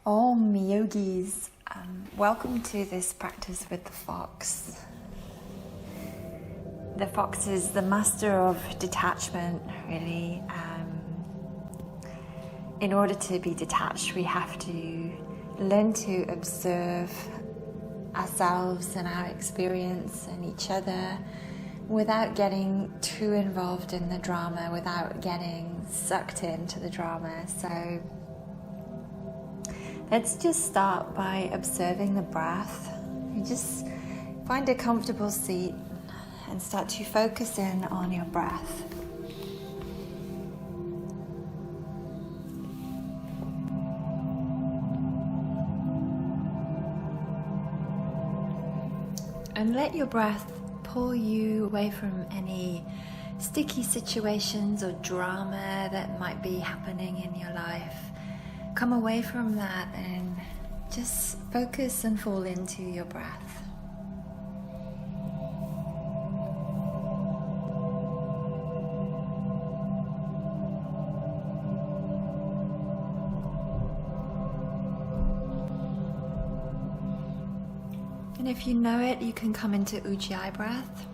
Om Yogis, welcome to this practice with the fox. The fox is the master of detachment, really. In order to be detached, we have to learn to observe ourselves and our experience and each other without getting too involved in the drama, without getting sucked into the drama. So let's just start by observing the breath. You just find a comfortable seat and start to focus in on your breath. And let your breath pull you away from any sticky situations or drama that might be happening in your life. Come away from that and just focus and fall into your breath. And if you know it, you can come into Ujjayi breath.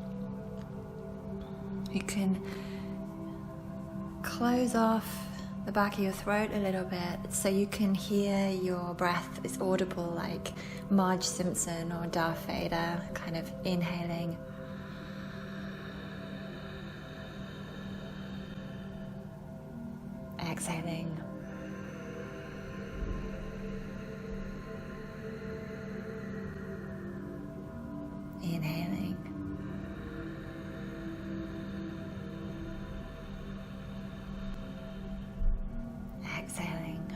You can close off the back of your throat a little bit so you can hear your breath is audible, like Marge Simpson or Darth Vader, kind of inhaling. Exhaling. Inhaling. Exhaling.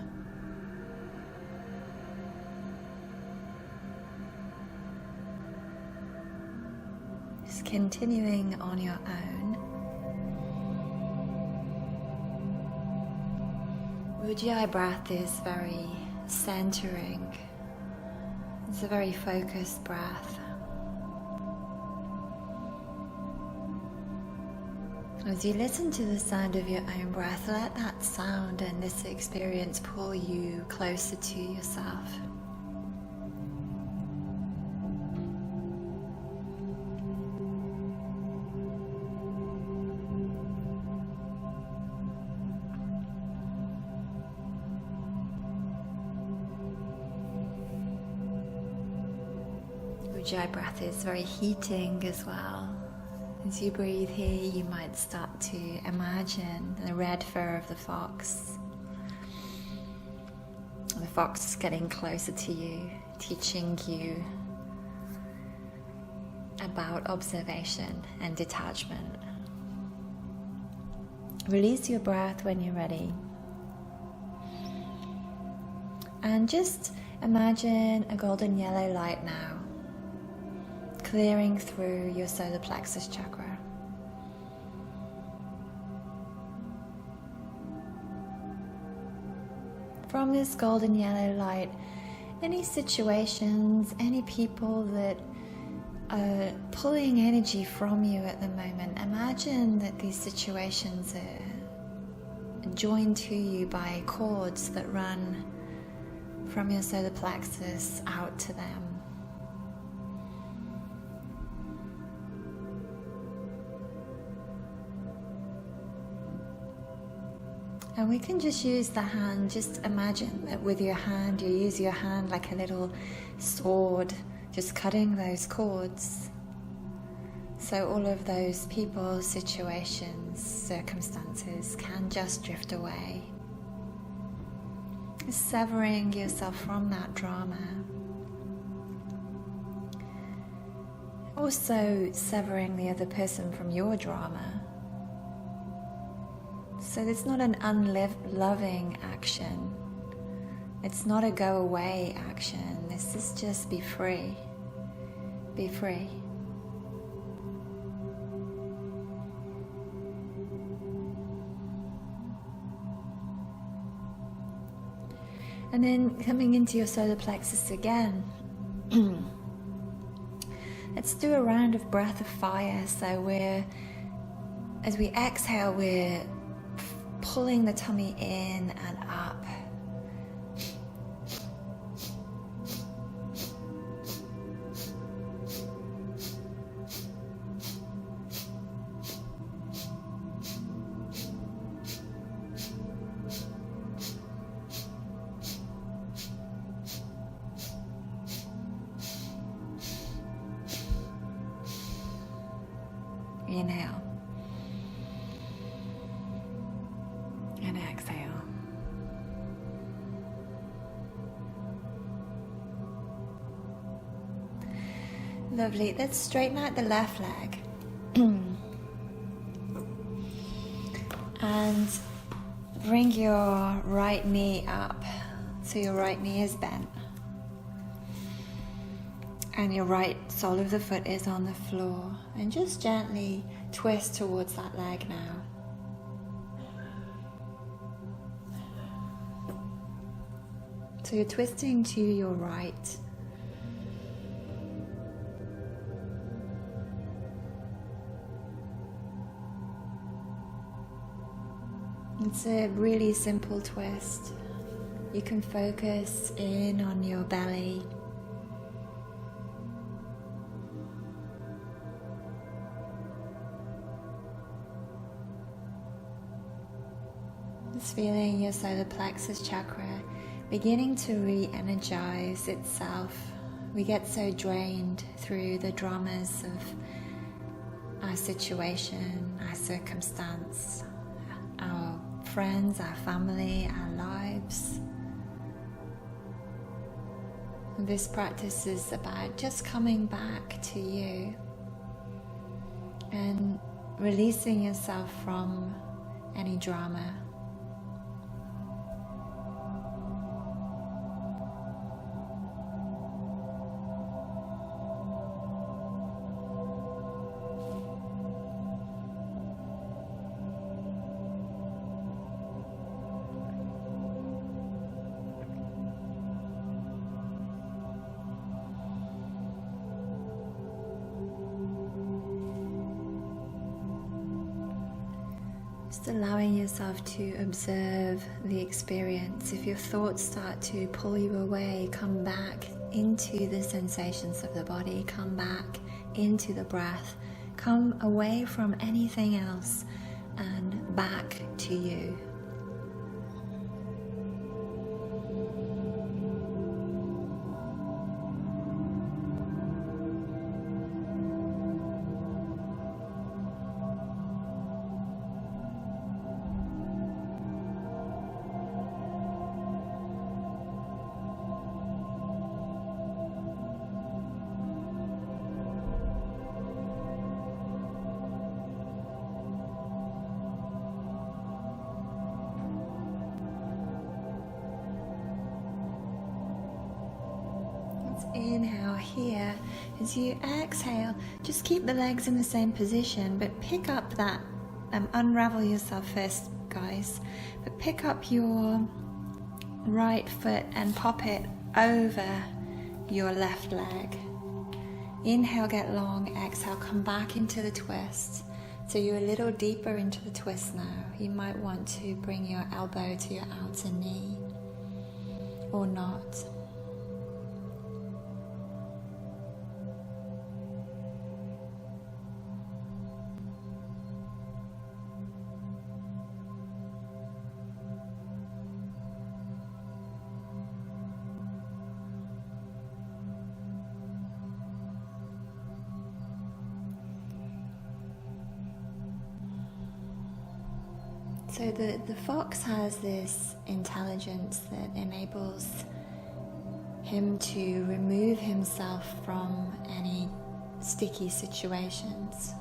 Just continuing on your own. Ujjayi breath is very centering. It's a very focused breath. As you listen to the sound of your own breath, let that sound and this experience pull you closer to yourself. Ujjayi breath is very heating as well. As you breathe here, you might start to imagine the red fur of the fox. The fox is getting closer to you, teaching you about observation and detachment. Release your breath when you're ready. And just imagine a golden yellow light now, clearing through your solar plexus chakra. From this golden yellow light, any situations, any people that are pulling energy from you at the moment, imagine that these situations are joined to you by cords that run from your solar plexus out to them. And we can just use the hand, just imagine that with your hand, you use your hand like a little sword, just cutting those cords. So all of those people, situations, circumstances can just drift away. Severing yourself from that drama. Also severing the other person from your drama. So it's not an unloving action. It's not a go away action. This is just be free. Be free. And then coming into your solar plexus again. Let's do a round of breath of fire. So as we exhale, we're pulling the tummy in and up. Inhale. And exhale. Lovely. Let's straighten out the left leg. And bring your right knee up so your right knee is bent. And your right sole of the foot is on the floor. And just gently twist towards that leg now. So you're twisting to your right. It's a really simple twist. You can focus in on your belly. Just feeling your solar plexus chakra beginning to re-energize itself. We get so drained through the dramas of our situation, our circumstance, our friends, our family, our lives. This practice is about just coming back to you and releasing yourself from any drama. Just allowing yourself to observe the experience. If your thoughts start to pull you away, come back into the sensations of the body, come back into the breath, come away from anything else and back to you. Inhale here. As you exhale, just keep the legs in the same position, but pick up that, unravel yourself first, guys, but pick up your right foot and pop it over your left leg. Inhale, get long. Exhale, come back into the twist. So you're a little deeper into the twist now. You might want to bring your elbow to your outer knee or not. So the fox has this intelligence that enables him to remove himself from any sticky situations.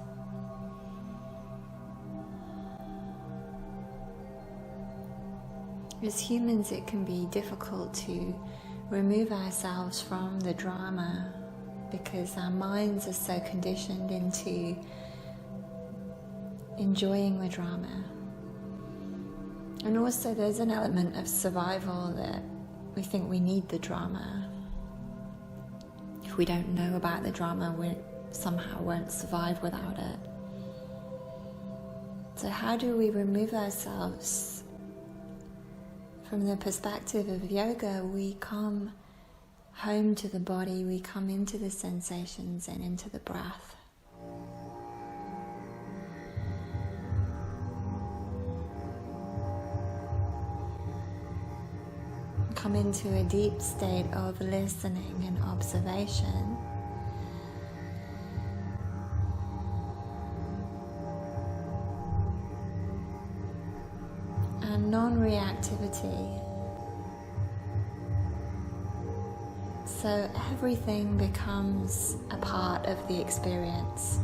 As humans, it can be difficult to remove ourselves from the drama because our minds are so conditioned into enjoying the drama. And also there's an element of survival that we think we need the drama. If we don't know about the drama, we somehow won't survive without it. So how do we remove ourselves? From the perspective of yoga, we come home to the body, we come into the sensations and into the breath. Come into a deep state of listening and observation. non-reactivity. So everything becomes a part of the experience.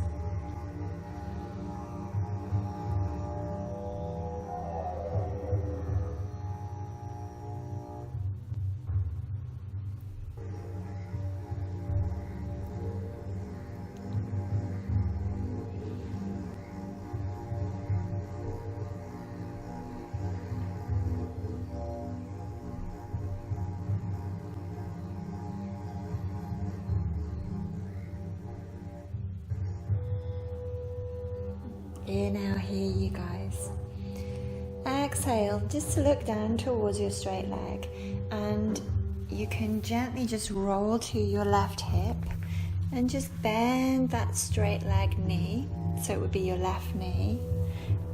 Inhale here, you guys. Exhale, just to look down towards your straight leg, and you can gently just roll to your left hip and just bend that straight leg knee, so it would be your left knee.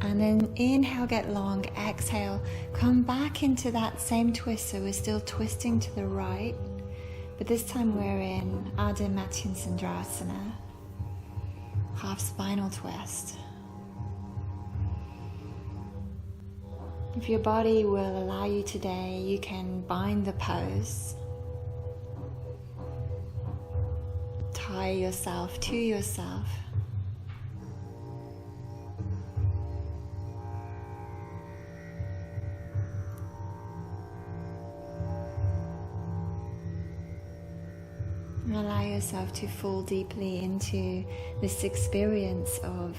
And then inhale, get long. Exhale, come back into that same twist, so we're still twisting to the right, but this time we're in Ardha Matsyendrasana, half spinal twist. If your body will allow you today, you can bind the pose. Tie yourself to yourself. And allow yourself to fall deeply into this experience of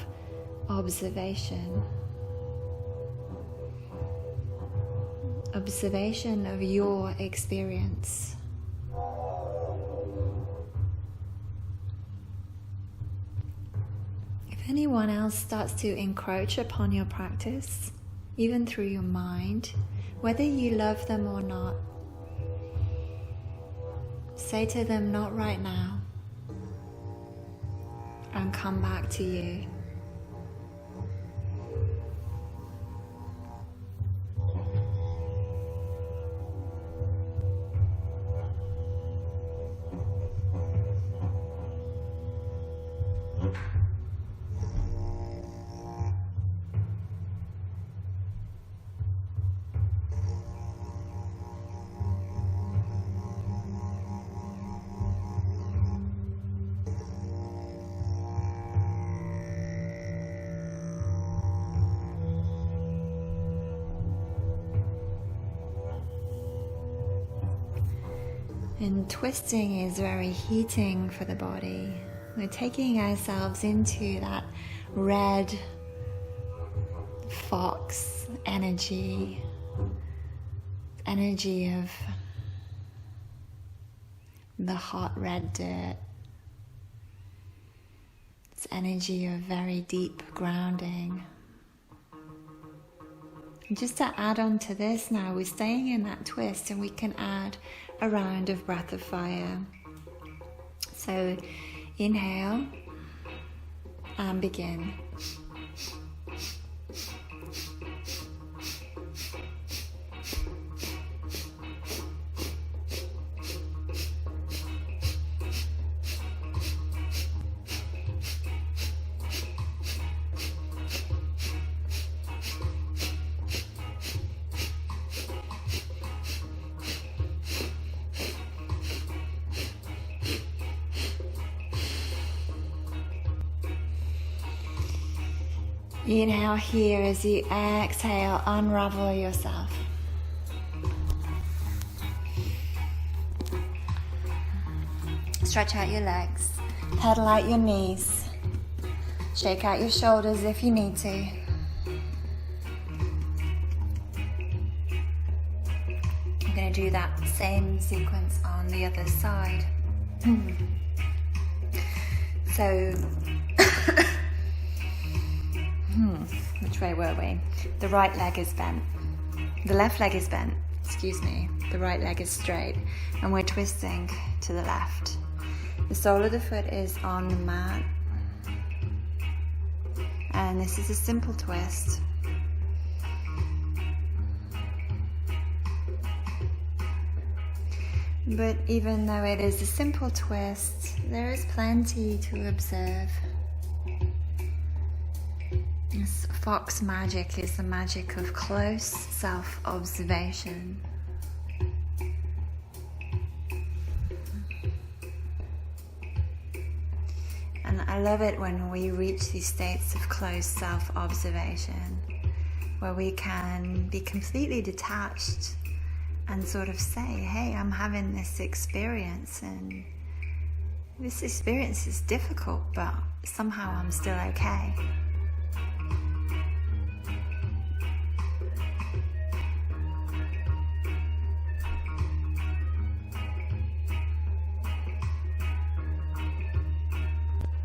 observation. Observation of your experience. If anyone else starts to encroach upon your practice, even through your mind, whether you love them or not, say to them, not right now, and come back to you. And twisting is very heating for the body. We're taking ourselves into that red fox energy of the hot red dirt. It's energy of very deep grounding. And just to add on to this now, we're staying in that twist, and we can add a round of breath of fire. So inhale and begin. Inhale here as you exhale, unravel yourself. Stretch out your legs, pedal out your knees, shake out your shoulders if you need to. I'm going to do that same sequence on the other side. So, which way were we? The right leg is bent. The left leg is bent, excuse me. The right leg is straight, and we're twisting to the left. The sole of the foot is on the mat, and this is a simple twist. But even though it is a simple twist, there is plenty to observe. Fox magic is the magic of close self-observation. And I love it when we reach these states of close self-observation, where we can be completely detached and sort of say, hey, I'm having this experience, and this experience is difficult, but somehow I'm still okay.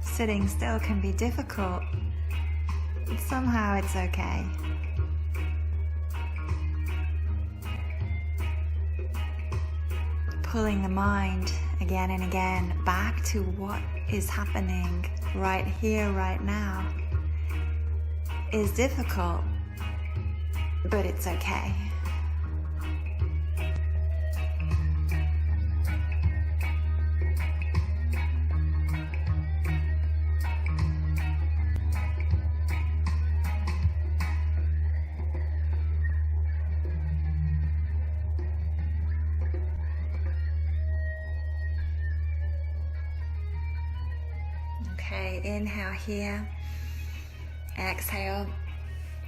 Sitting still can be difficult, but somehow it's okay. Pulling the mind again and again back to what is happening right here, right now, is difficult, but it's okay. Okay, inhale here, exhale,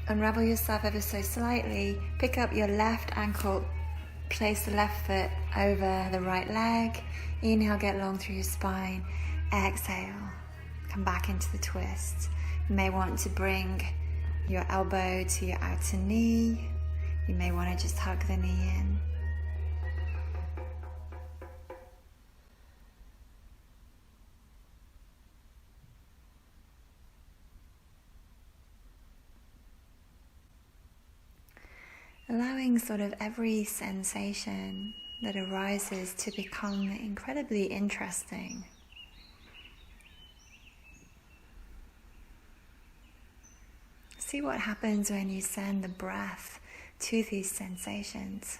unravel yourself ever so slightly, pick up your left ankle, place the left foot over the right leg, inhale, get long through your spine, exhale, come back into the twist. You may want to bring your elbow to your outer knee, you may want to just hug the knee in. Allowing sort of every sensation that arises to become incredibly interesting. See what happens when you send the breath to these sensations.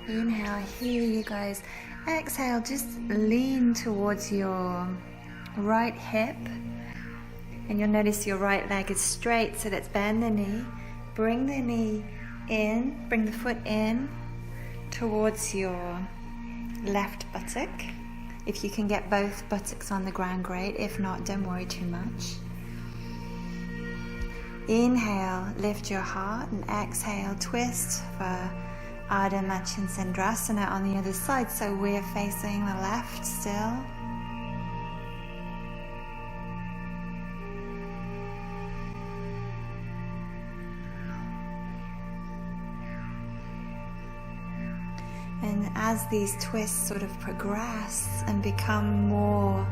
Inhale here, you guys. Exhale, just lean towards your right hip, and you'll notice your right leg is straight, so let's bend the knee. Bring the knee in, bring the foot in towards your left buttock. If you can get both buttocks on the ground, great. If not, don't worry too much. Inhale, lift your heart, and exhale, twist for Ardha Matsyendrasana on the other side, so we're facing the left still. And as these twists sort of progress and become more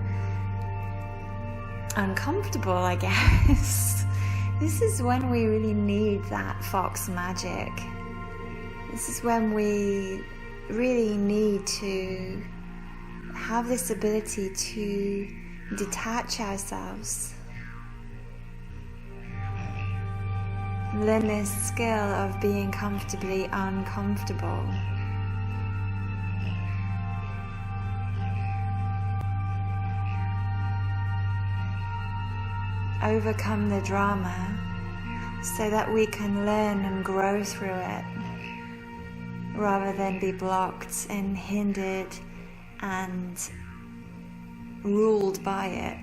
uncomfortable, I guess, this is when we really need that fox magic. This is when we really need to have this ability to detach ourselves. Learn this skill of being comfortably uncomfortable. Overcome the drama so that we can learn and grow through it, rather than be blocked and hindered and ruled by it.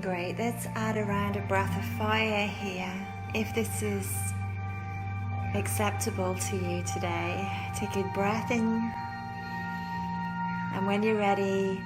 Great, let's add a round of breath of fire here. If this is acceptable to you today, take a breath in, and when you're ready,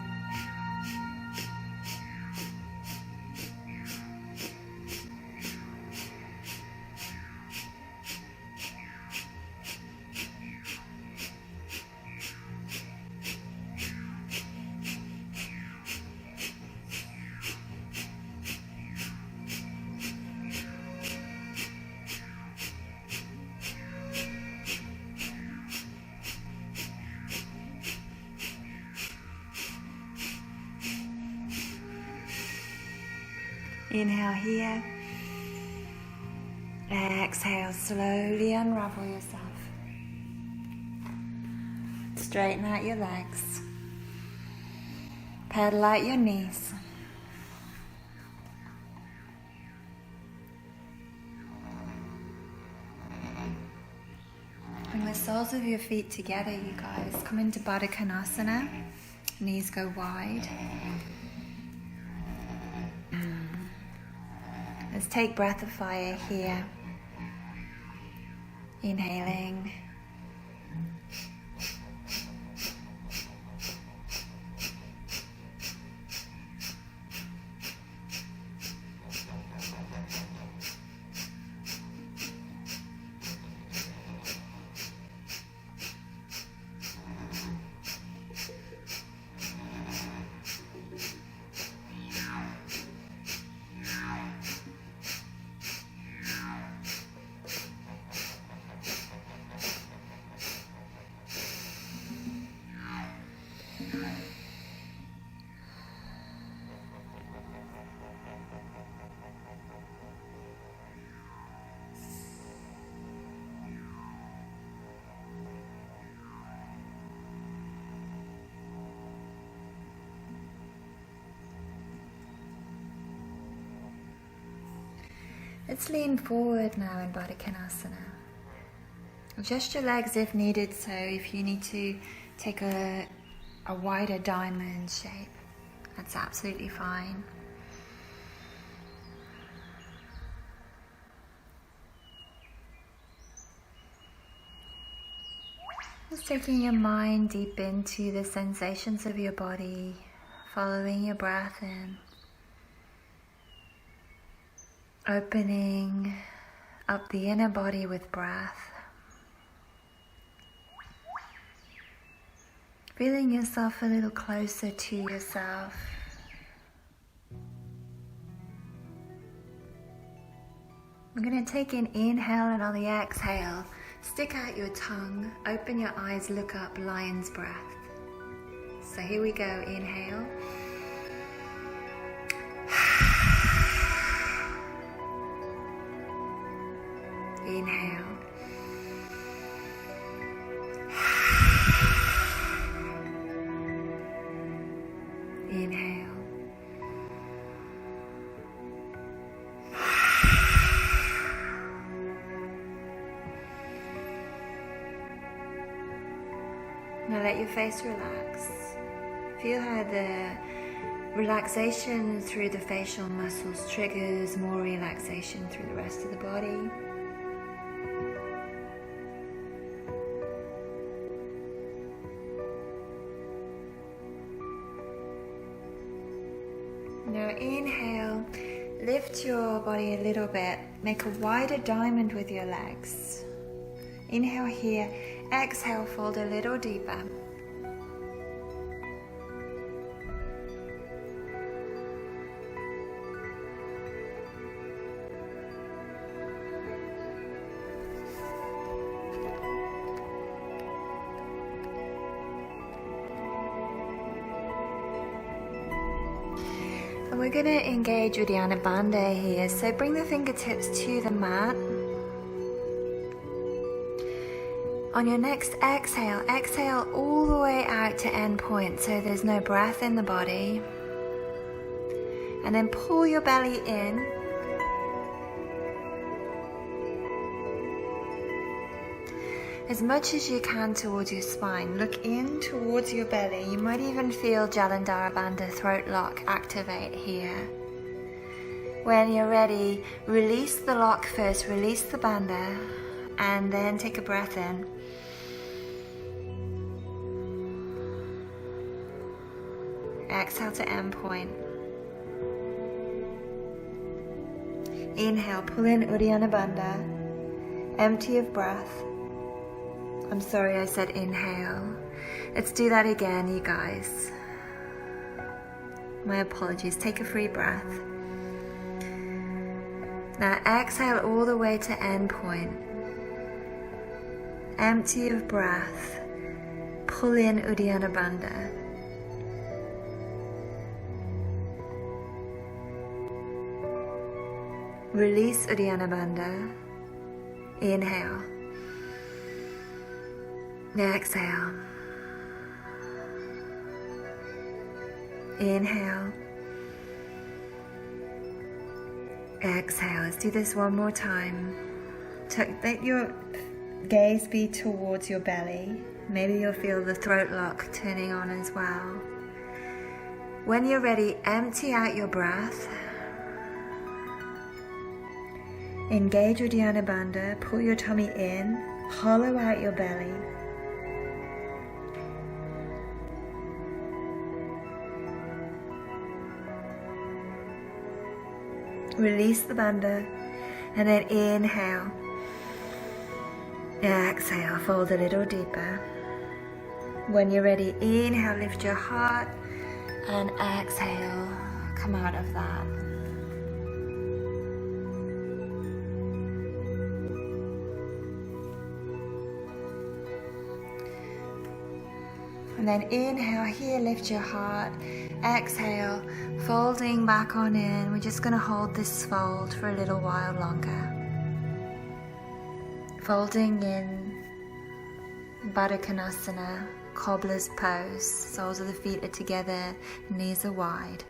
inhale here, exhale, slowly unravel yourself, straighten out your legs, pedal out your knees, bring the soles of your feet together, you guys, come into Baddha Konasana, knees go wide. Let's take breath of fire here. Inhaling. Let's lean forward now in Baddha Konasana. Adjust your legs if needed, so if you need to take a wider diamond shape, that's absolutely fine. Just taking your mind deep into the sensations of your body, following your breath in. Opening up the inner body with breath. Feeling yourself a little closer to yourself. We're going to take an inhale, and on the exhale, stick out your tongue, open your eyes, look up, lion's breath. So here we go, inhale. Inhale. Inhale. Now let your face relax. Feel how the relaxation through the facial muscles triggers more relaxation through the rest of the body. Now inhale, lift your body a little bit, make a wider diamond with your legs. Inhale here, exhale, fold a little deeper. And we're going to engage Uddiyana Bandha here, so bring the fingertips to the mat. On your next exhale, exhale all the way out to end point, so there's no breath in the body. And then pull your belly in. As much as you can towards your spine. Look in towards your belly. You might even feel Jalandhara Bandha throat lock activate here. When you're ready, release the lock first, release the bandha, and then take a breath in. Exhale to end point. Inhale, pull in Uddiyana Bandha, empty of breath. I'm sorry I said inhale. Let's do that again, you guys. My apologies. Take a free breath. Now exhale all the way to end point. Empty of breath. Pull in Uddiyana Bandha. Release Uddiyana Bandha. Inhale. Exhale. Inhale. Exhale. Let's do this one more time. Let your gaze be towards your belly. Maybe you'll feel the throat lock turning on as well. When you're ready, empty out your breath. Engage Uddiyana Bandha. Pull your tummy in. Hollow out your belly. Release the bandha, and then inhale. Exhale, fold a little deeper. When you're ready, inhale, lift your heart, and exhale, come out of that. And then inhale here, lift your heart. Exhale, folding back on in. We're just going to hold this fold for a little while longer. Folding in Baddha Konasana, cobbler's pose. Soles of the feet are together, knees are wide.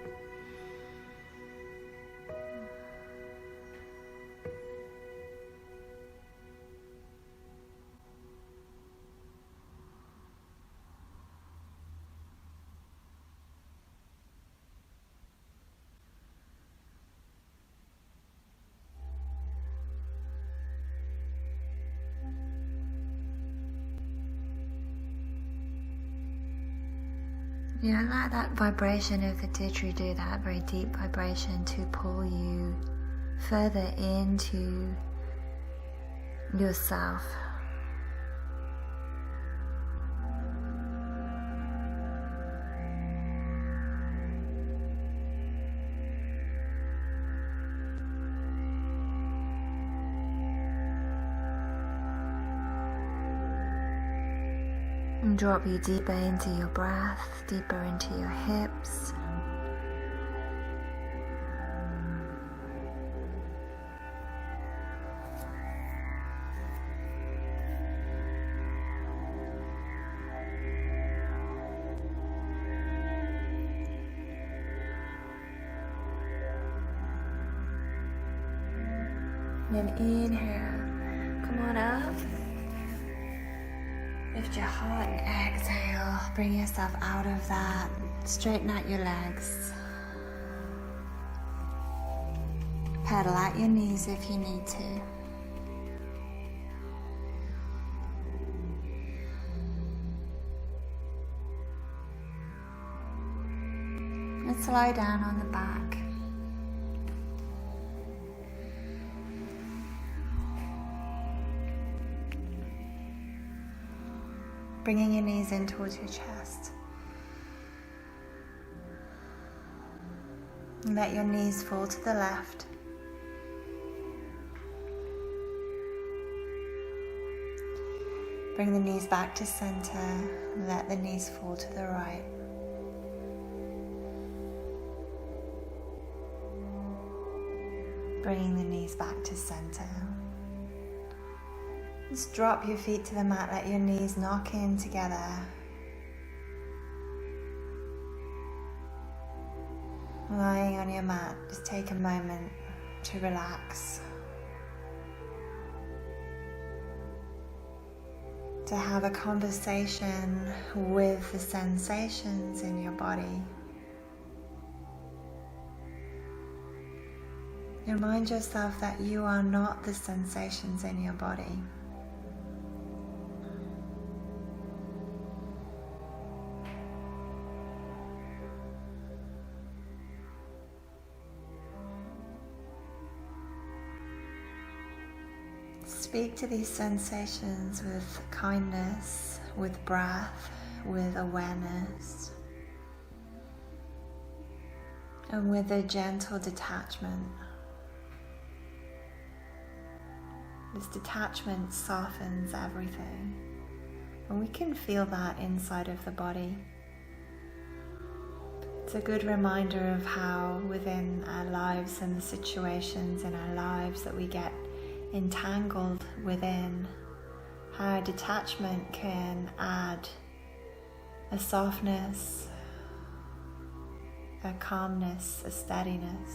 Yeah, allow that vibration of the didgeridoo, that very deep vibration, to pull you further into yourself. And drop you deeper into your breath, deeper into your hips. And then inhale, come on up. Lift your heart and exhale. Bring yourself out of that. Straighten out your legs. Pedal out your knees if you need to. Let's lie down on the back. Bringing your knees in towards your chest. And let your knees fall to the left. Bring the knees back to center and let the knees fall to the right. Bringing the knees back to center. Just drop your feet to the mat, let your knees knock in together. Lying on your mat, just take a moment to relax. To have a conversation with the sensations in your body. Remind yourself that you are not the sensations in your body. Speak to these sensations with kindness, with breath, with awareness, and with a gentle detachment. This detachment softens everything, and we can feel that inside of the body. It's a good reminder of how within our lives and the situations in our lives that we get entangled within, how detachment can add a softness, a calmness, a steadiness,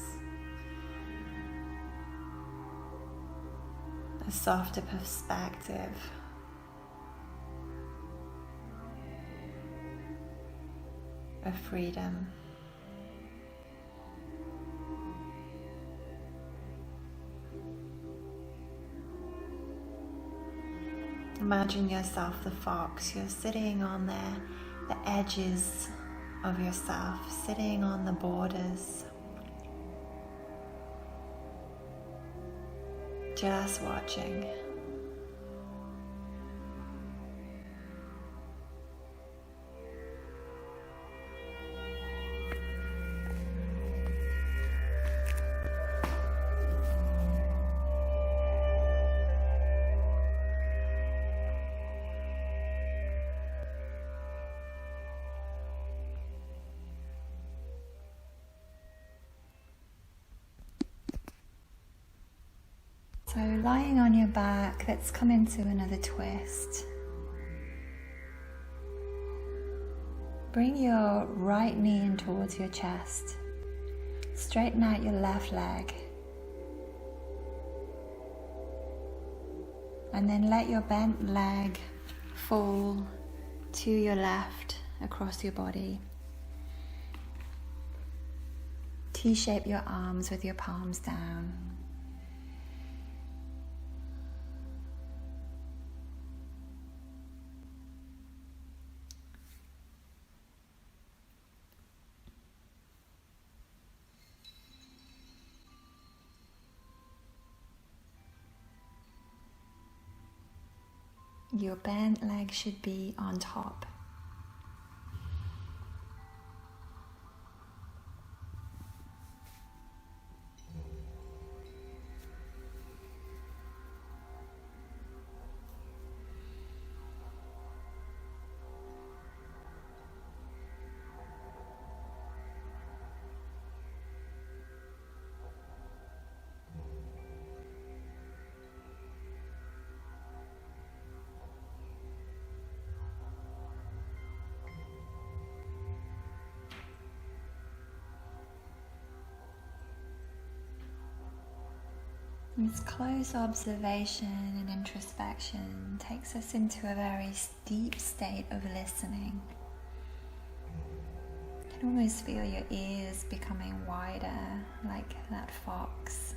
a softer perspective. A freedom. Imagine yourself the fox. You're sitting on the edges of yourself, sitting on the borders, just watching. So lying on your back, let's come into another twist. Bring your right knee in towards your chest. Straighten out your left leg. And then let your bent leg fall to your left across your body. T-shape your arms with your palms down. Your bent leg should be on top. This close observation and introspection takes us into a very deep state of listening. You can almost feel your ears becoming wider, like that fox.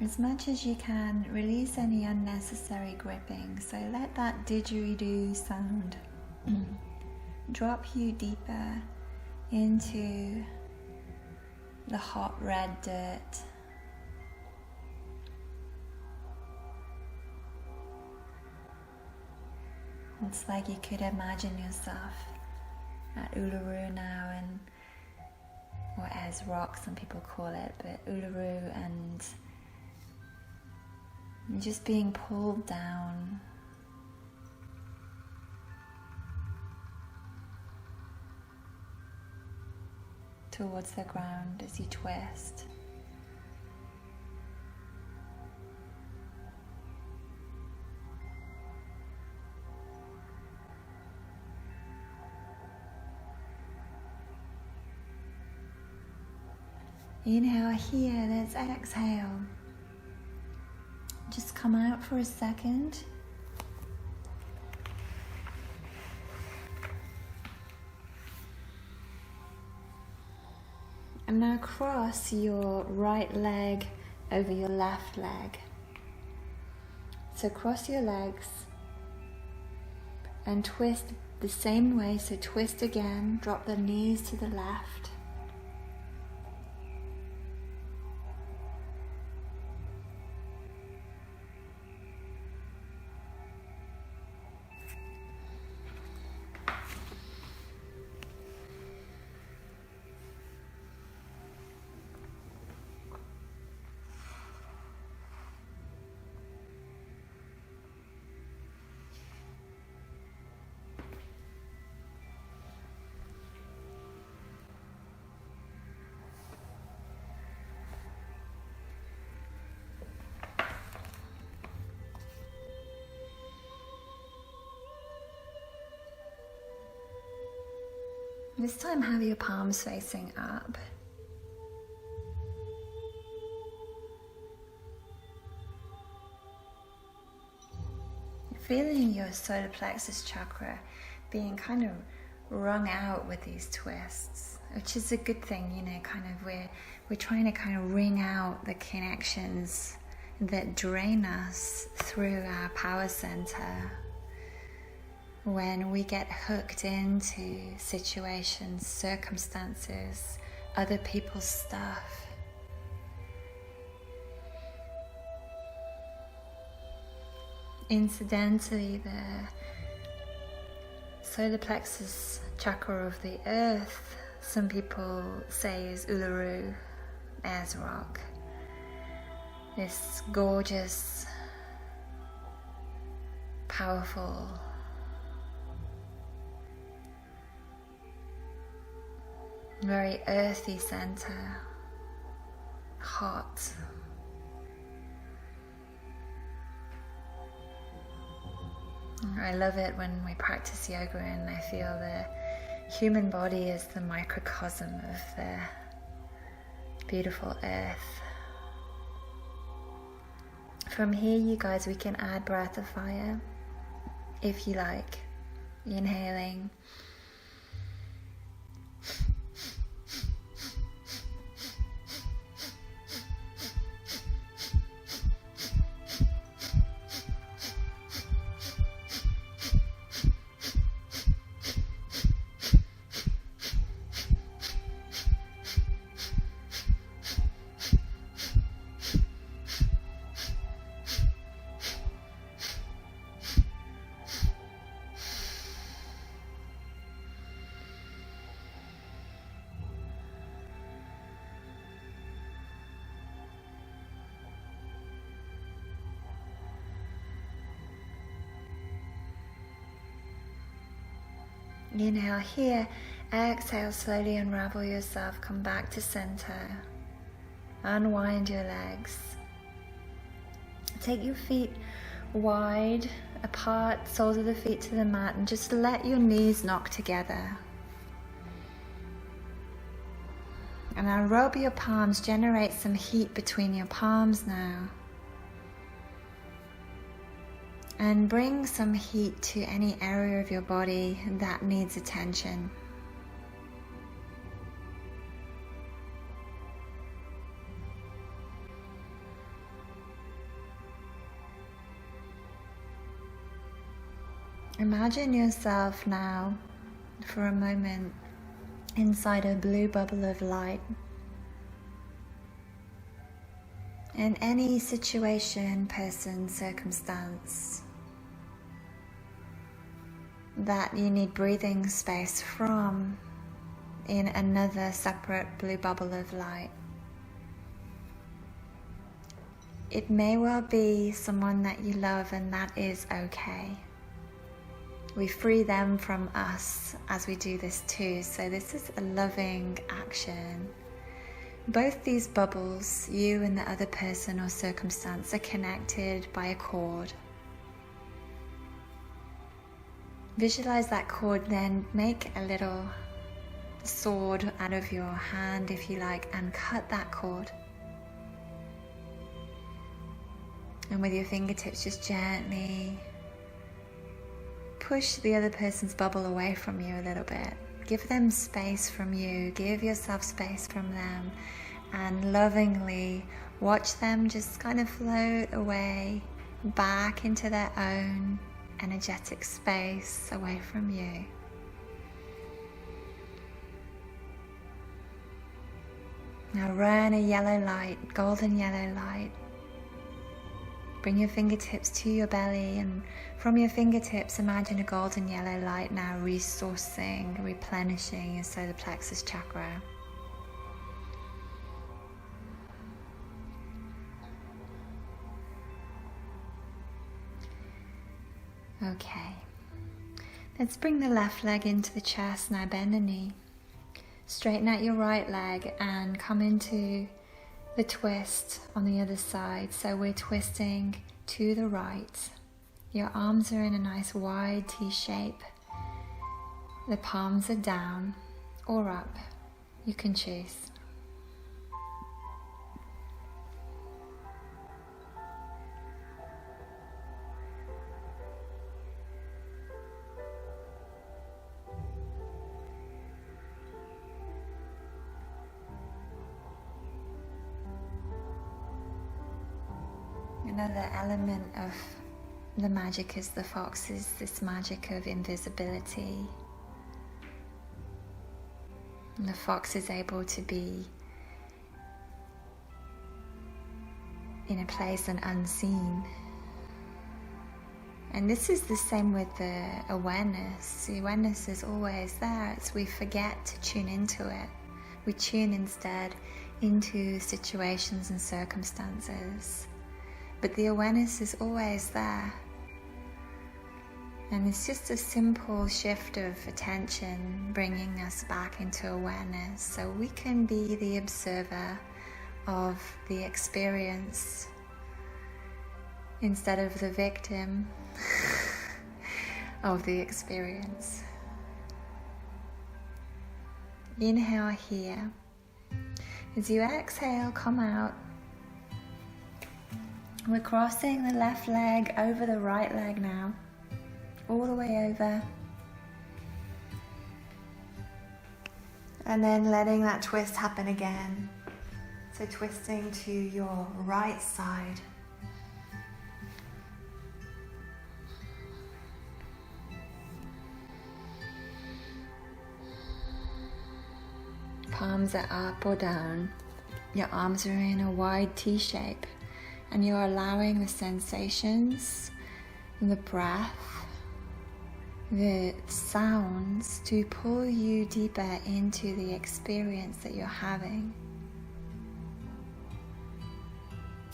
As much as you can, release any unnecessary gripping. So let that didgeridoo sound drop you deeper into the hot red dirt. It's like you could imagine yourself at Uluru now, and or as rock some people call it, but Uluru, and just being pulled down towards the ground as you twist. Inhale here, let's exhale. Just come out for a second. now cross your right leg over your left leg. So cross your legs and twist the same way. So twist again, drop the knees to the left. This time have your palms facing up. Feeling your solar plexus chakra being kind of wrung out with these twists, which is a good thing, you know, kind of we're trying to kind of wring out the connections that drain us through our power center. When we get hooked into situations, circumstances, other people's stuff. Incidentally, the solar plexus chakra of the earth, some people say is Uluru, as rock. This gorgeous, powerful, very earthy center, hot. I love it when we practice yoga and I feel the human body is the microcosm of the beautiful earth. From here, you guys, we can add breath of fire if you like. Inhaling. Inhale here, exhale, slowly unravel yourself, come back to center, unwind your legs. Take your feet wide apart, soles of the feet to the mat, and just let your knees knock together. And now rub your palms, generate some heat between your palms now. And bring some heat to any area of your body that needs attention. Imagine yourself now, for a moment, inside a blue bubble of light. In any situation, person, circumstance that you need breathing space from, in another separate blue bubble of light. It may well be someone that you love, and that is okay. We free them from us as we do this too, so this is a loving action. Both these bubbles, you and the other person or circumstance, are connected by a cord. Visualize that cord, then make a little sword out of your hand, if you like, and cut that cord. And with your fingertips, just gently push the other person's bubble away from you a little bit. Give them space from you. Give yourself space from them. And lovingly watch them just kind of float away back into their own energetic space away from you. Now run a yellow light, golden yellow light. Bring your fingertips to your belly, and from your fingertips imagine a golden yellow light now resourcing, replenishing your solar plexus chakra. Okay, let's bring the left leg into the chest. Now bend the knee. Straighten out your right leg and come into the twist on the other side. So we're twisting to the right. Your arms are in a nice wide T shape. The palms are down or up. You can choose. Another element of the magic is the fox, is this magic of invisibility. And the fox is able to be in a place and unseen. And this is the same with the awareness. The awareness is always there. It's we forget to tune into it. We tune instead into situations and circumstances. But the awareness is always there. And it's just a simple shift of attention bringing us back into awareness so we can be the observer of the experience instead of the victim of the experience. Inhale here. As you exhale, come out. We're crossing the left leg over the right leg now, all the way over. And then letting that twist happen again. So twisting to your right side. Palms are up or down. Your arms are in a wide T shape. And you're allowing the sensations, the breath, the sounds to pull you deeper into the experience that you're having.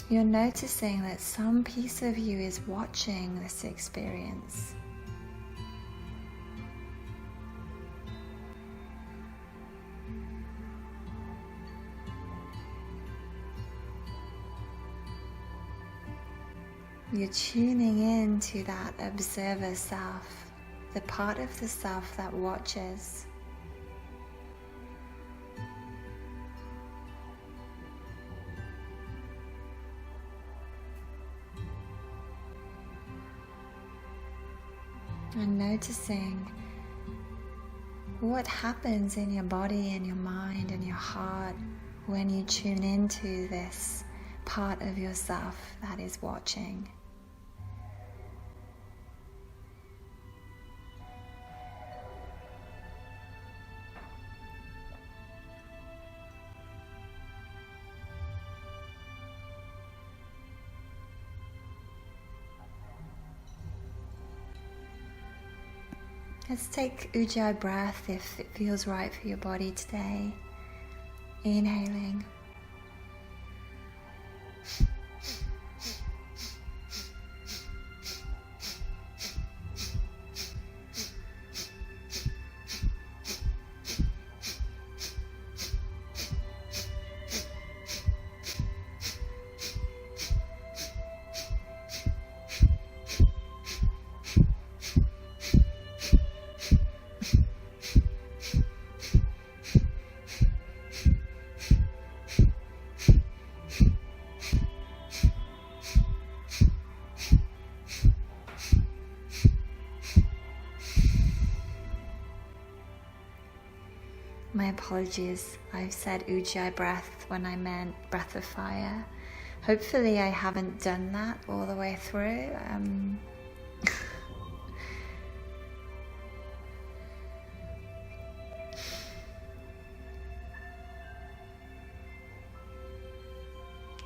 You're noticing that some piece of you is watching this experience. You're tuning in to that observer self, the part of the self that watches. And noticing what happens in your body and your mind and your heart when you tune into this part of yourself that is watching. Let's take Ujjayi breath if it feels right for your body today. Inhaling. My apologies. I've said Ujjayi breath when I meant breath of fire. Hopefully I haven't done that all the way through.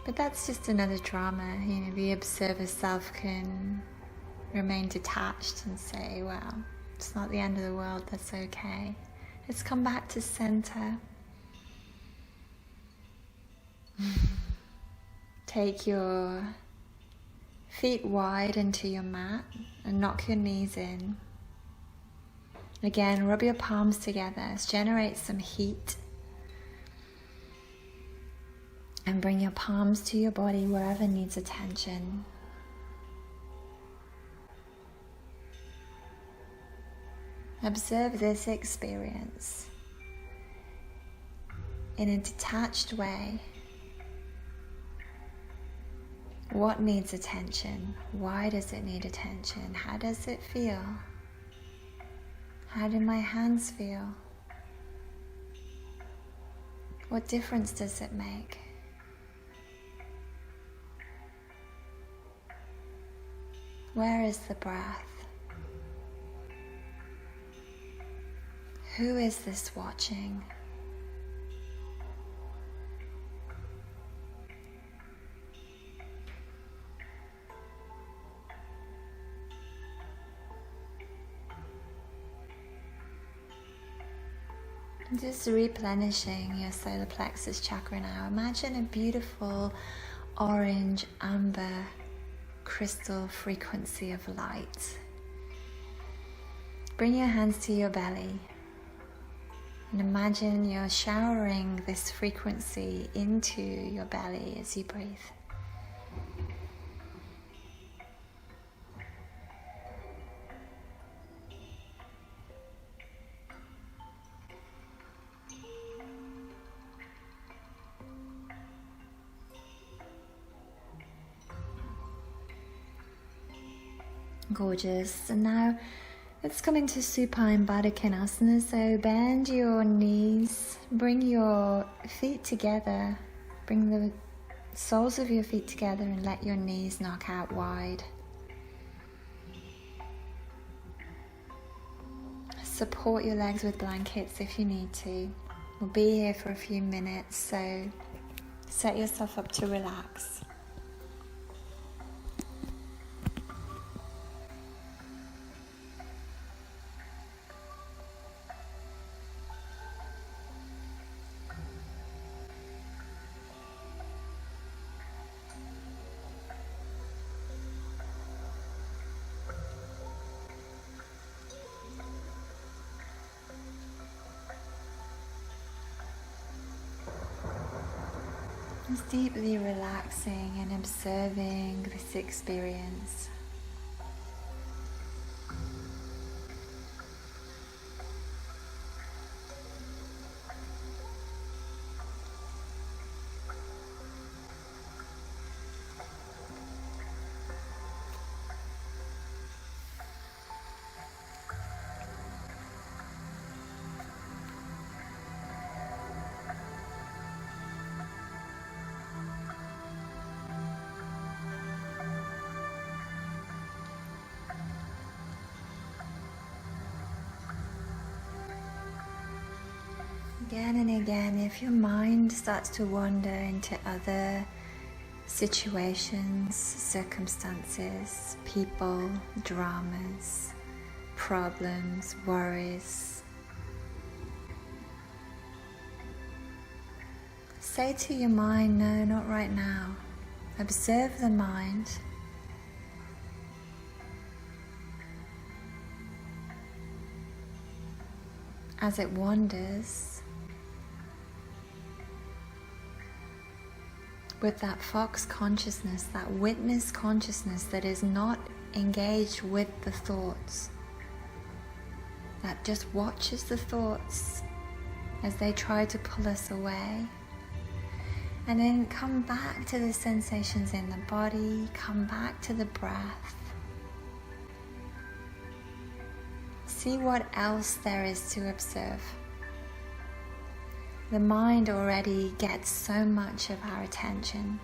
But that's just another drama. The observer self can remain detached and say, well, it's not the end of the world, that's okay. Let's come back to center. Take your feet wide into your mat and knock your knees in. Again, rub your palms together, generate some heat. And bring your palms to your body wherever needs attention. Observe this experience in a detached way. What needs attention? Why does it need attention? How does it feel? How do my hands feel? What difference does it make? Where is the breath? Who is this watching? Just replenishing your solar plexus chakra now. Imagine a beautiful orange amber crystal frequency of light. Bring your hands to your belly and imagine you're showering this frequency into your belly as you breathe. Gorgeous. And now let's come into supine Baddha Konasana. So bend your knees, bring your feet together, bring the soles of your feet together and let your knees knock out wide. Support your legs with blankets if you need to. We'll be here for a few minutes, so set yourself up to relax. Just deeply relaxing and observing this experience. Again and again, if your mind starts to wander into other situations, circumstances, people, dramas, problems, worries, say to your mind, no, not right now. Observe the mind. As it wanders, with that fox consciousness, that witness consciousness that is not engaged with the thoughts, that just watches the thoughts as they try to pull us away. And then come back to the sensations in the body, come back to the breath. See what else there is to observe. The mind already gets so much of our attention.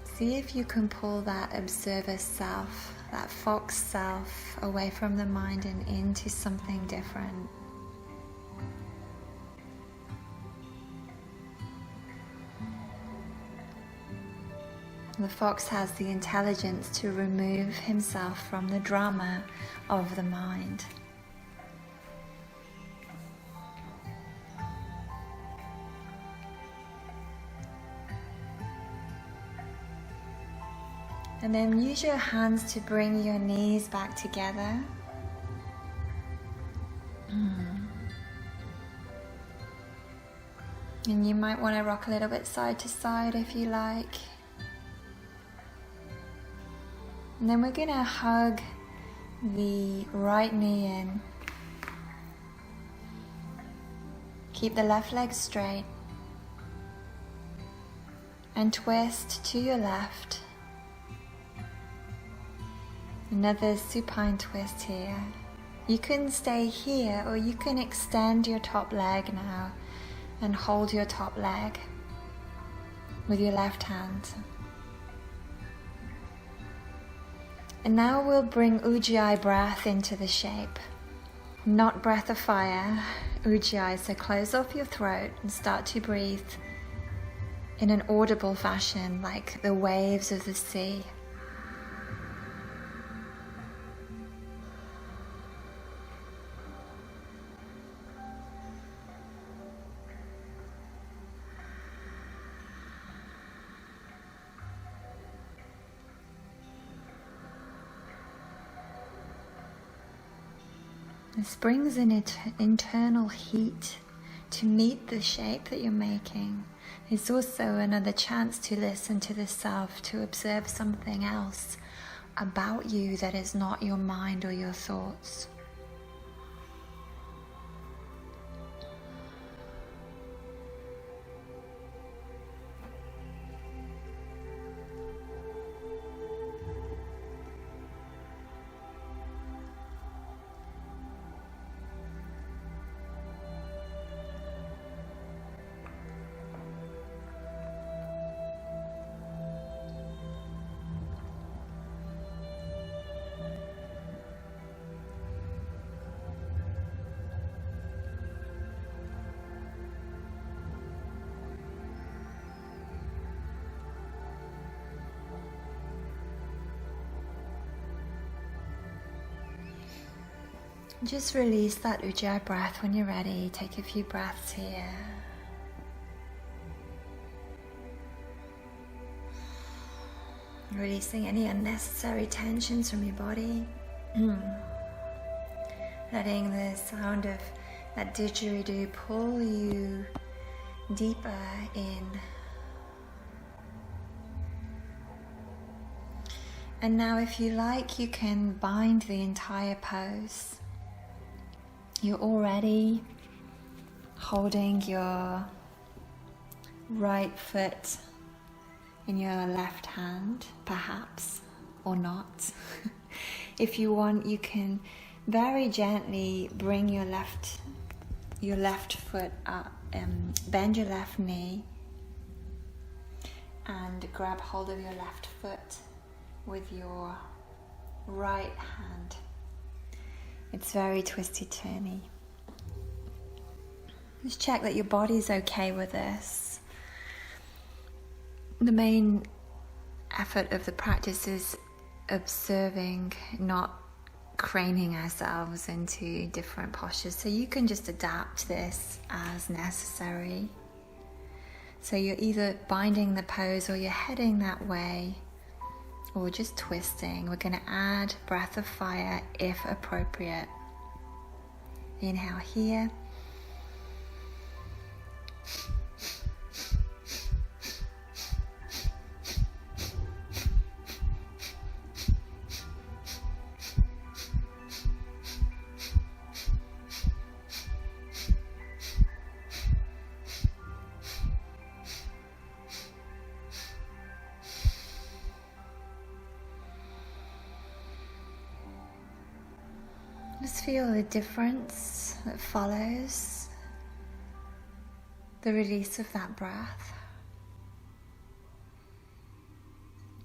See if you can pull that observer self, that fox self, away from the mind and into something different. The fox has the intelligence to remove himself from the drama of the mind. And then use your hands to bring your knees back together. And you might want to rock a little bit side to side if you like. And then we're going to hug the right knee in. Keep the left leg straight. And twist to your left. Another supine twist here. You can stay here or you can extend your top leg now and hold your top leg with your left hand. And now we'll bring Ujjayi breath into the shape. Not breath of fire, Ujjayi. So close off your throat and start to breathe in an audible fashion, like the waves of the sea. This brings an internal heat to meet the shape that you're making. It's also another chance to listen to the self, to observe something else about you that is not your mind or your thoughts. Just release that Ujjayi breath when you're ready. Take a few breaths here. Releasing any unnecessary tensions from your body. Letting the sound of that didgeridoo pull you deeper in. And now if you like, you can bind the entire pose. You're already holding your right foot in your left hand, perhaps, or not. If you want, you can very gently bring your left foot up, bend your left knee, and grab hold of your left foot with your right hand. It's very twisty-turny. Just check that your body's okay with this. The main effort of the practice is observing, not craning ourselves into different postures. So you can just adapt this as necessary. So you're either binding the pose or you're heading that way, or just twisting. We're going to add breath of fire if appropriate. Inhale here. Just feel the difference that follows the release of that breath,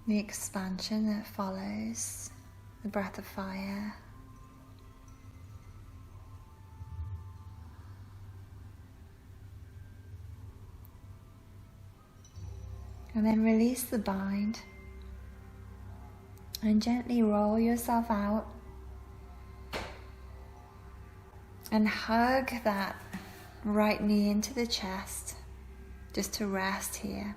the expansion that follows the breath of fire. And then release the bind and gently roll yourself out and hug that right knee into the chest just to rest here.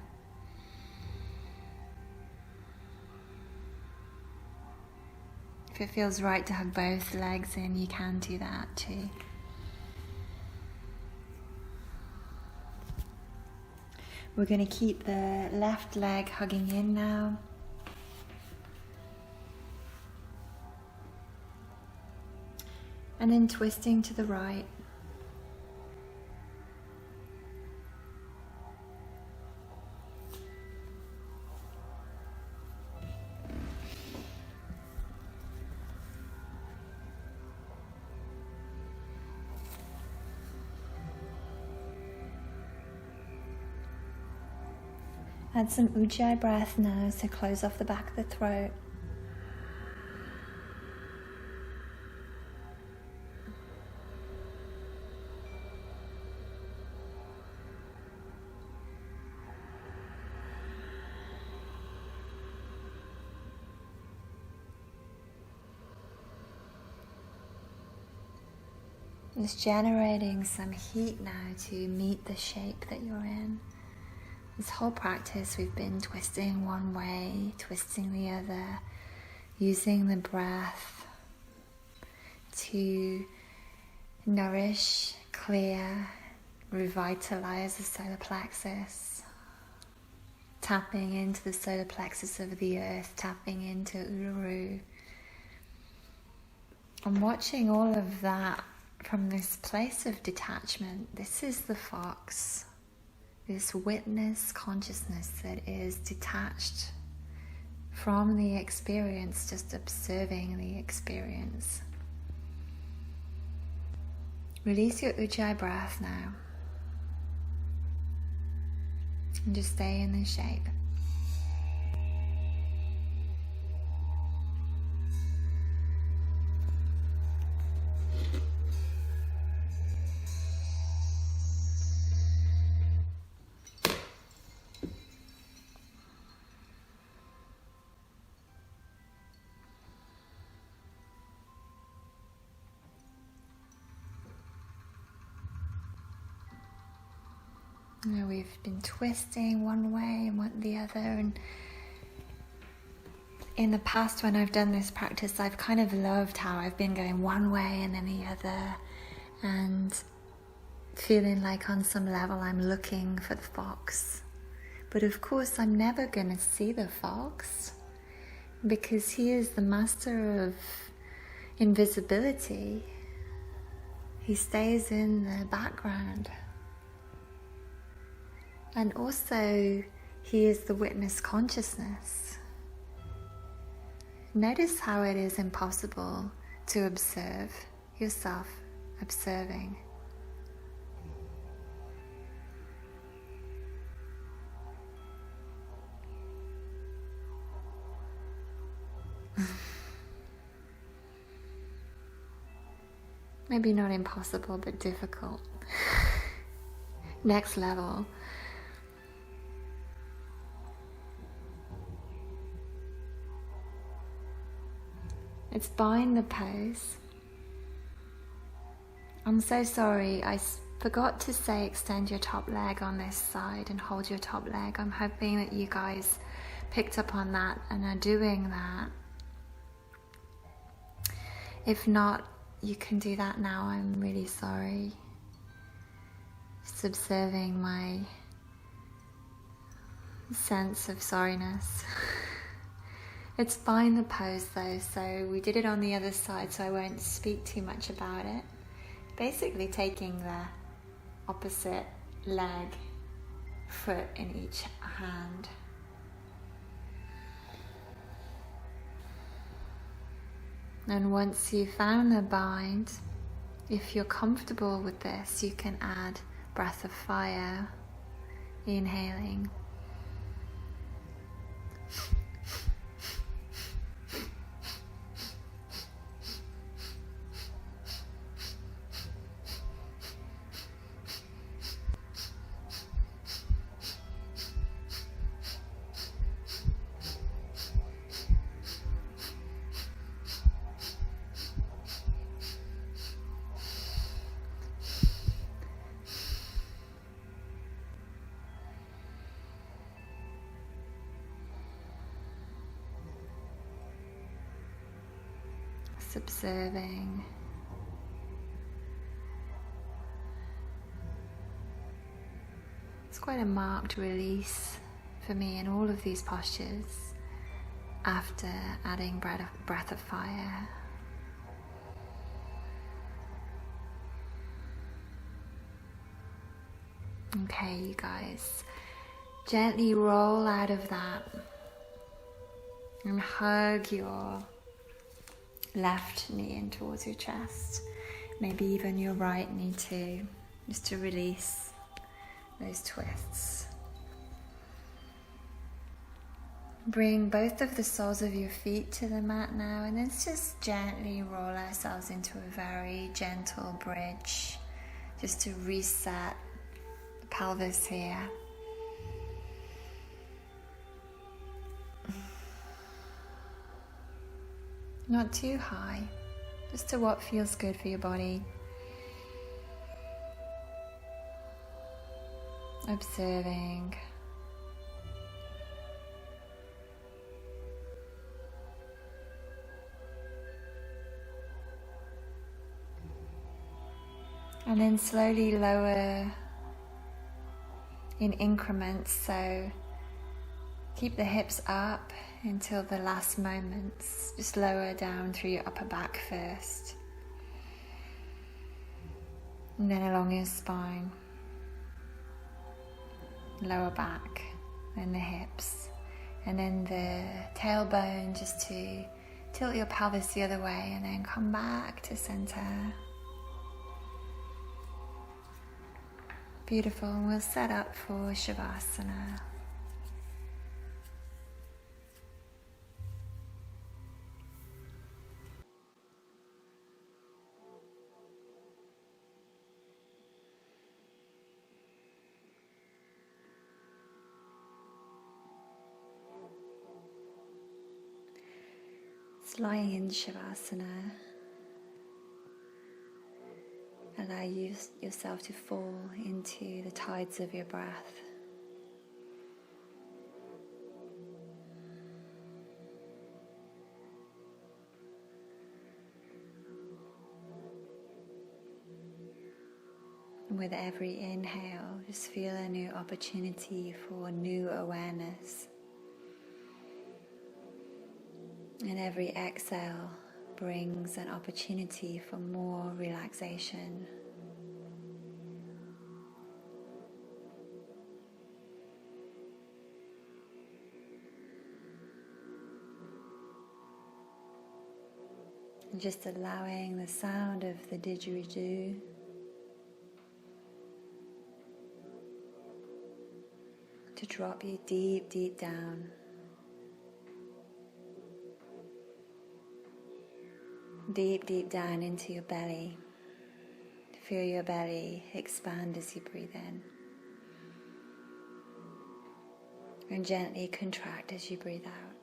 If it feels right to hug both legs in, you can do that too. We're going to keep the left leg hugging in now. And then twisting to the right. Add some ujjayi breath now to close off the back of the throat. Just generating some heat now to meet the shape that you're in. This whole practice we've been twisting one way, twisting the other, using the breath to nourish, clear, revitalize the solar plexus, tapping into the solar plexus of the earth, tapping into Uluru. I'm watching all of that from this place of detachment. This is the fox. This witness consciousness that is detached from the experience, just observing the experience. Release your ujjayi breath now. And just stay in this shape. You know, we've been twisting one way and the other, and in the past when I've done this practice, I've kind of loved how I've been going one way and then the other, and feeling like on some level I'm looking for the fox. But of course I'm never going to see the fox because he is the master of invisibility. He stays in the background. And also, he is the witness consciousness. Notice how it is impossible to observe yourself observing. Maybe not impossible, but difficult. Next level. It's bind the pose. I'm so sorry, I forgot to say extend your top leg on this side and hold your top leg. I'm hoping that you guys picked up on that and are doing that. If not, you can do that now. I'm really sorry. Just observing my sense of sorriness. It's bind the pose though, so we did it on the other side, so I won't speak too much about it. Basically taking the opposite leg, foot in each hand. And once you've found the bind, if you're comfortable with this, you can add breath of fire, inhaling. Observing. It's quite a marked release for me in all of these postures after adding breath of fire. Okay, you guys, gently roll out of that and hug your left knee in towards your chest, maybe even your right knee too, just to release those twists. Bring both of the soles of your feet to the mat now, and let's just gently roll ourselves into a very gentle bridge, just to reset the pelvis here. Not too high, just to what feels good for your body. Observing. And then slowly lower in increments, so keep the hips up until the last moments. Just lower down through your upper back first, and then along your spine, lower back, then the hips, and then the tailbone, just to tilt your pelvis the other way and then come back to center. Beautiful, and we'll set up for Shavasana. It's lying in Shavasana. Allow yourself to fall into the tides of your breath. And with every inhale, just feel a new opportunity for new awareness. And every exhale brings an opportunity for more relaxation. And just allowing the sound of the didgeridoo to drop you deep, deep down. Deep, deep down into your belly. Feel your belly expand as you breathe in. And gently contract as you breathe out.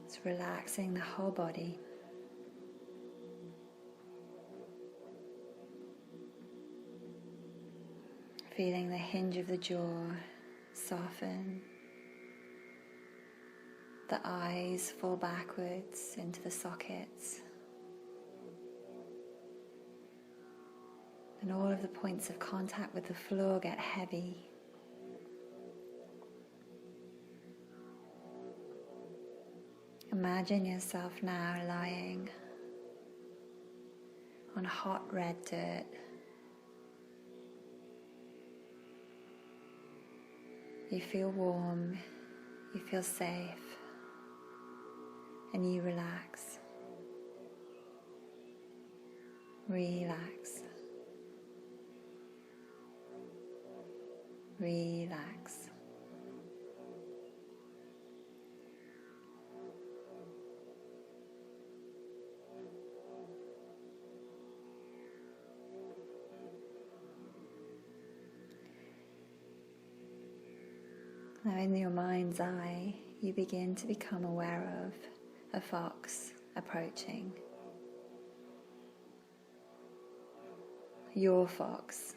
It's relaxing the whole body. Feeling the hinge of the jaw soften. The eyes fall backwards into the sockets. And all of the points of contact with the floor get heavy. Imagine yourself now lying on hot red dirt. You feel warm, you feel safe, and you relax. Relax. Relax. Now in your mind's eye, you begin to become aware of a fox approaching. Your fox.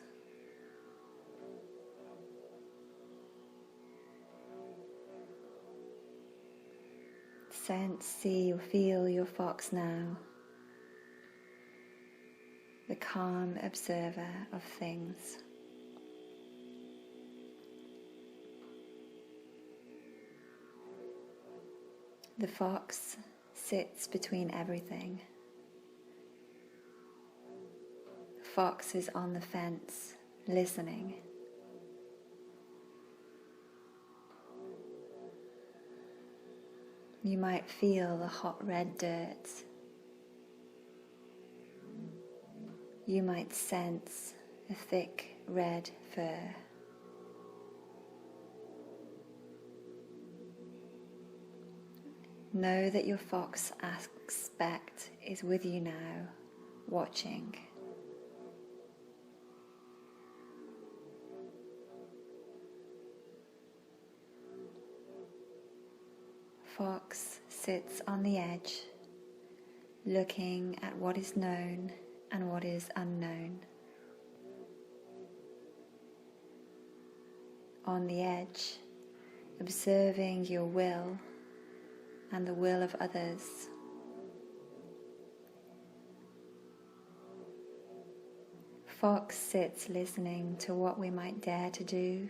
Sense, see or feel your fox now. The calm observer of things. The fox sits between everything. The fox is on the fence, listening. You might feel the hot red dirt. You might sense a thick red fur. Know that your fox aspect is with you now, watching. Fox sits on the edge, looking at what is known and what is unknown. On the edge, observing your will and the will of others. Fox sits listening to what we might dare to do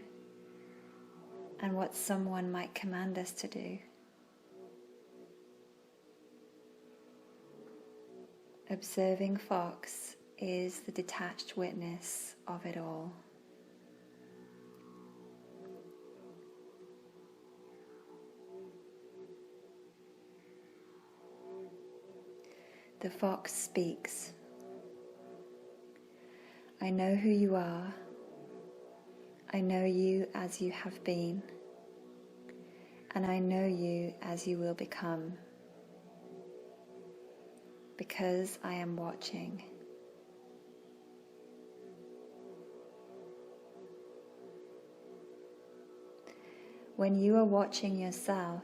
and what someone might command us to do. Observing fox is the detached witness of it all. The fox speaks. I know who you are. I know you as you have been, and I know you as you will become, because I am watching. When you are watching yourself,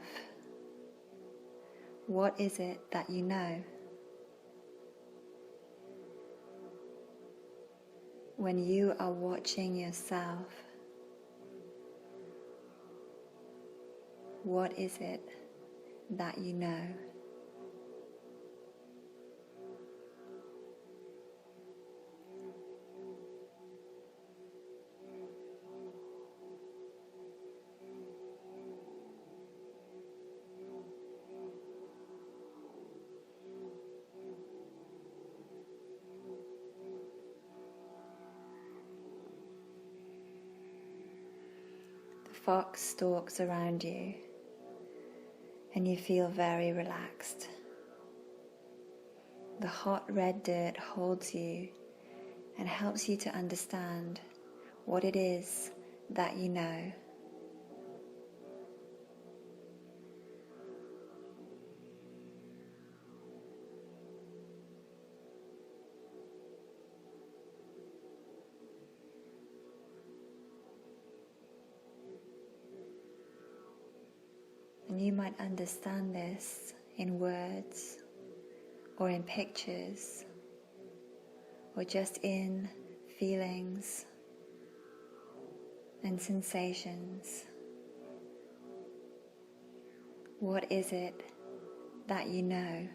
what is it that you know? When you are watching yourself, what is it that you know? The fox stalks around you, and you feel very relaxed. The hot red dirt holds you and helps you to understand what it is that you know. And you might understand this in words or in pictures or just in feelings and sensations. What is it that you know?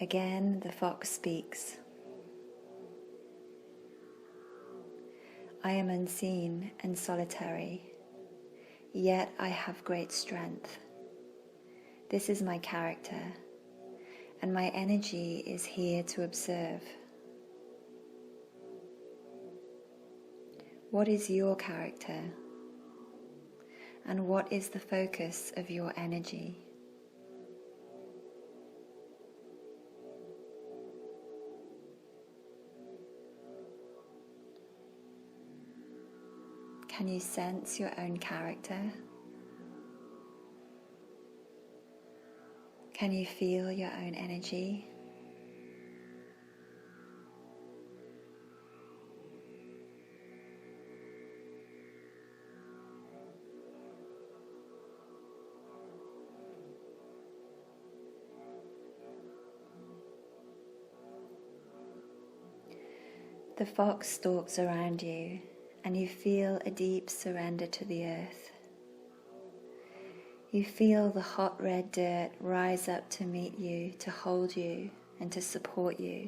Again, the fox speaks. I am unseen and solitary, yet I have great strength. This is my character, and my energy is here to observe. What is your character? And what is the focus of your energy? Can you sense your own character? Can you feel your own energy? The fox stalks around you, and you feel a deep surrender to the earth. You feel the hot red dirt rise up to meet you, to hold you, and to support you.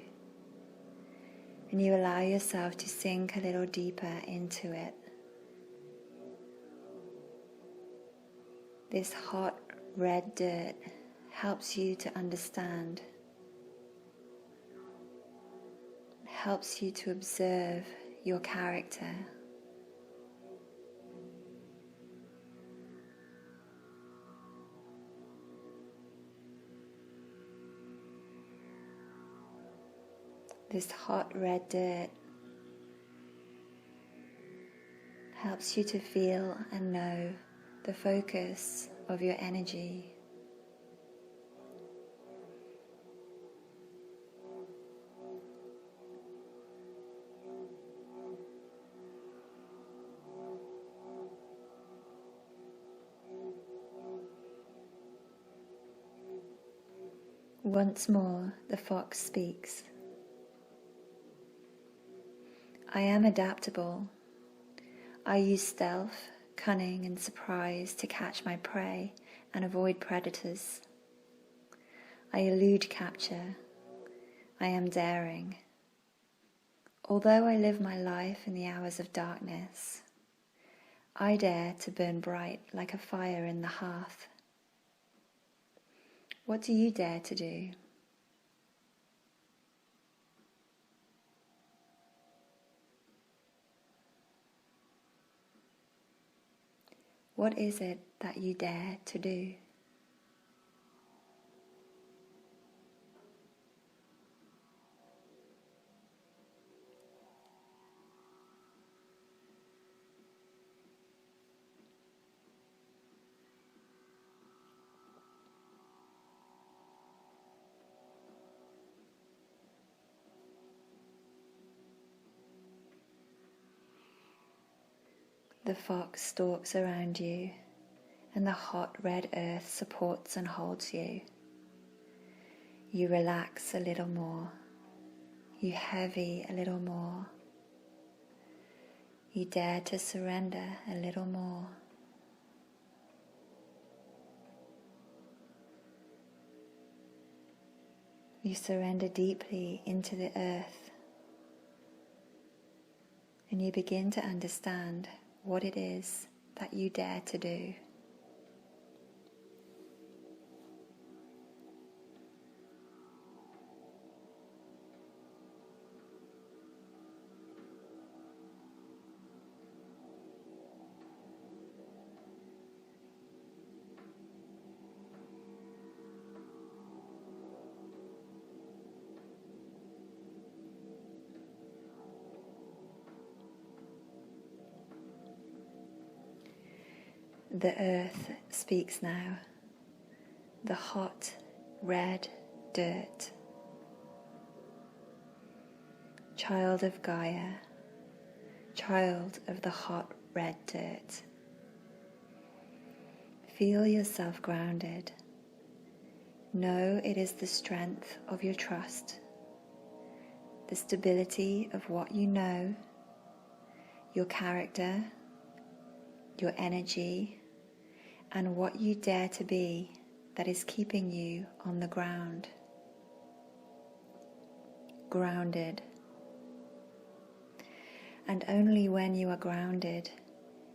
And you allow yourself to sink a little deeper into it. This hot red dirt helps you to understand, helps you to observe your character. This hot red dirt helps you to feel and know the focus of your energy. Once more, the fox speaks. I am adaptable. I use stealth, cunning, and surprise to catch my prey and avoid predators. I elude capture. I am daring. Although I live my life in the hours of darkness, I dare to burn bright like a fire in the hearth. What do you dare to do? What is it that you dare to do? The fox stalks around you, and the hot red earth supports and holds you. You relax a little more. You heavy a little more. You dare to surrender a little more. You surrender deeply into the earth, and you begin to understand what it is that you dare to do. The earth speaks now, the hot, red dirt. Child of Gaia, child of the hot, red dirt. Feel yourself grounded. Know it is the strength of your trust, the stability of what you know, your character, your energy, and what you dare to be that is keeping you on the ground. Grounded. And only when you are grounded,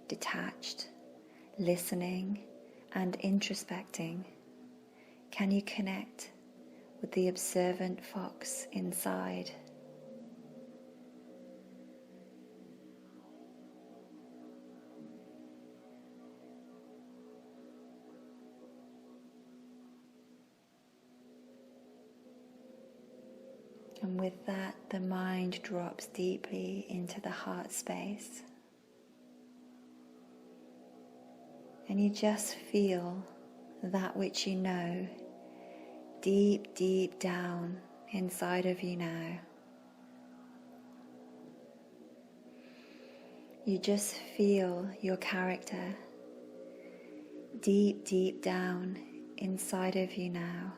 detached, listening, and introspecting, Can you connect with the observant fox inside? And with that, the mind drops deeply into the heart space. And you just feel that which you know deep, deep down inside of you now. You just feel your character deep, deep down inside of you now.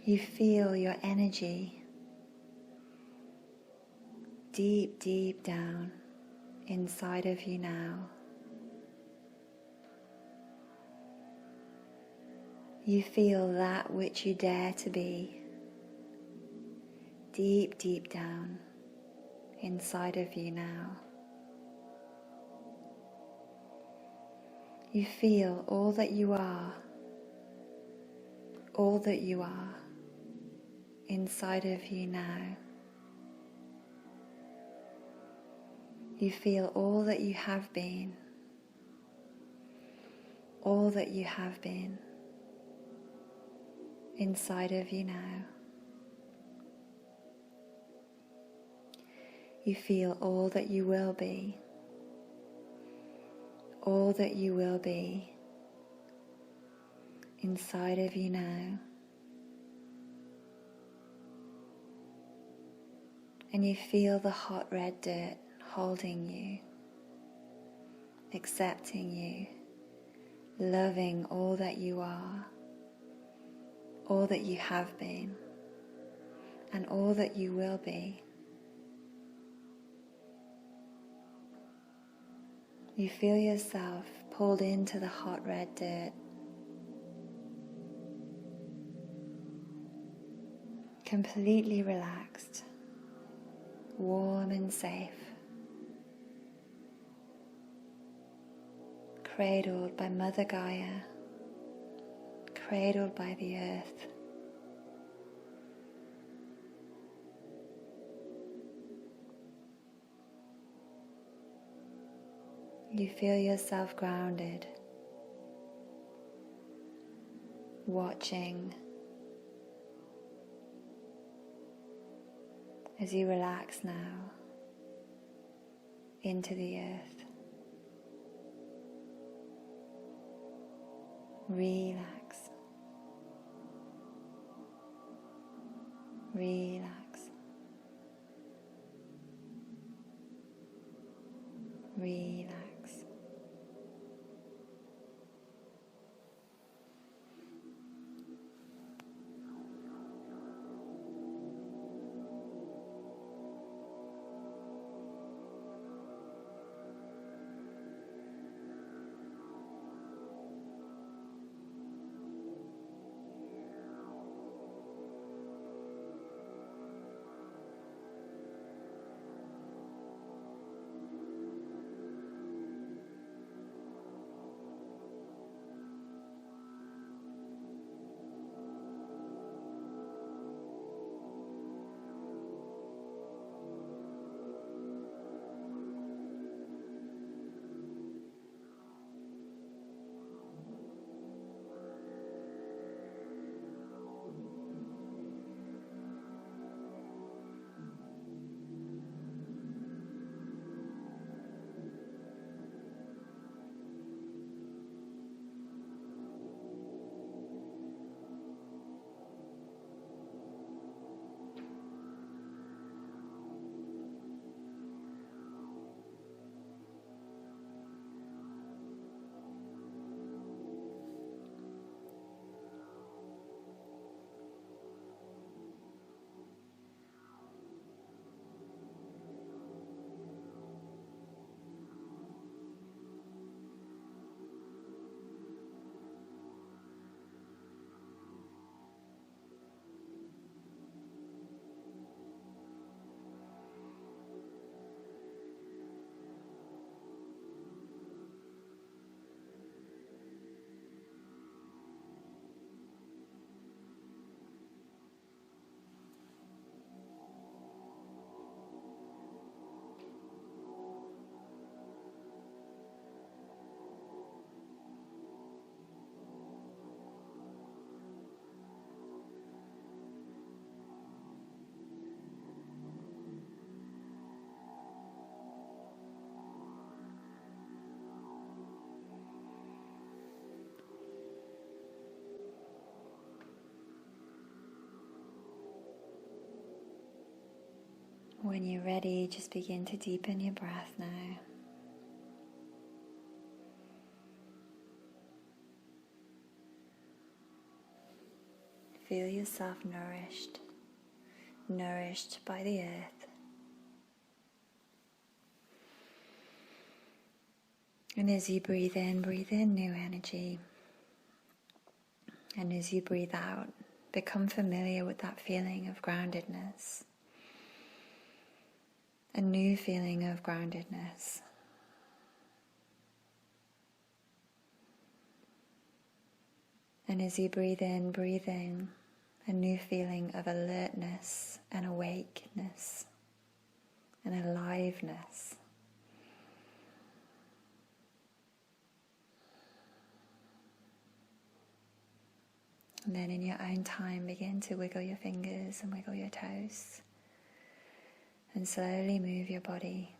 You feel your energy deep, deep down inside of you now. You feel that which you dare to be deep, deep down inside of you now. You feel all that you are inside of you now. You feel all that you have been inside of you now. You feel all that you will be inside of you now. And you feel the hot red dirt holding you, accepting you, loving all that you are, all that you have been, and all that you will be. You feel yourself pulled into the hot red dirt, completely relaxed, warm and safe, cradled by Mother Gaia, cradled by the earth. You feel yourself grounded, watching as you relax now into the earth. Relax, relax, relax. When you're ready, just begin to deepen your breath now. Feel yourself nourished by the earth. And as you breathe in new energy. And as you breathe out, become familiar with that feeling of groundedness. A new feeling of groundedness. And as you breathe in a new feeling of alertness and awakeness and aliveness. And then in your own time, begin to wiggle your fingers and wiggle your toes. And slowly move your body.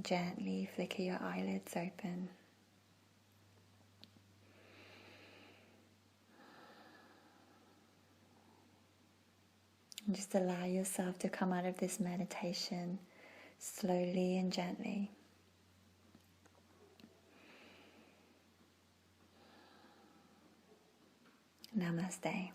Gently flicker your eyelids open. And just allow yourself to come out of this meditation slowly and gently. Namaste.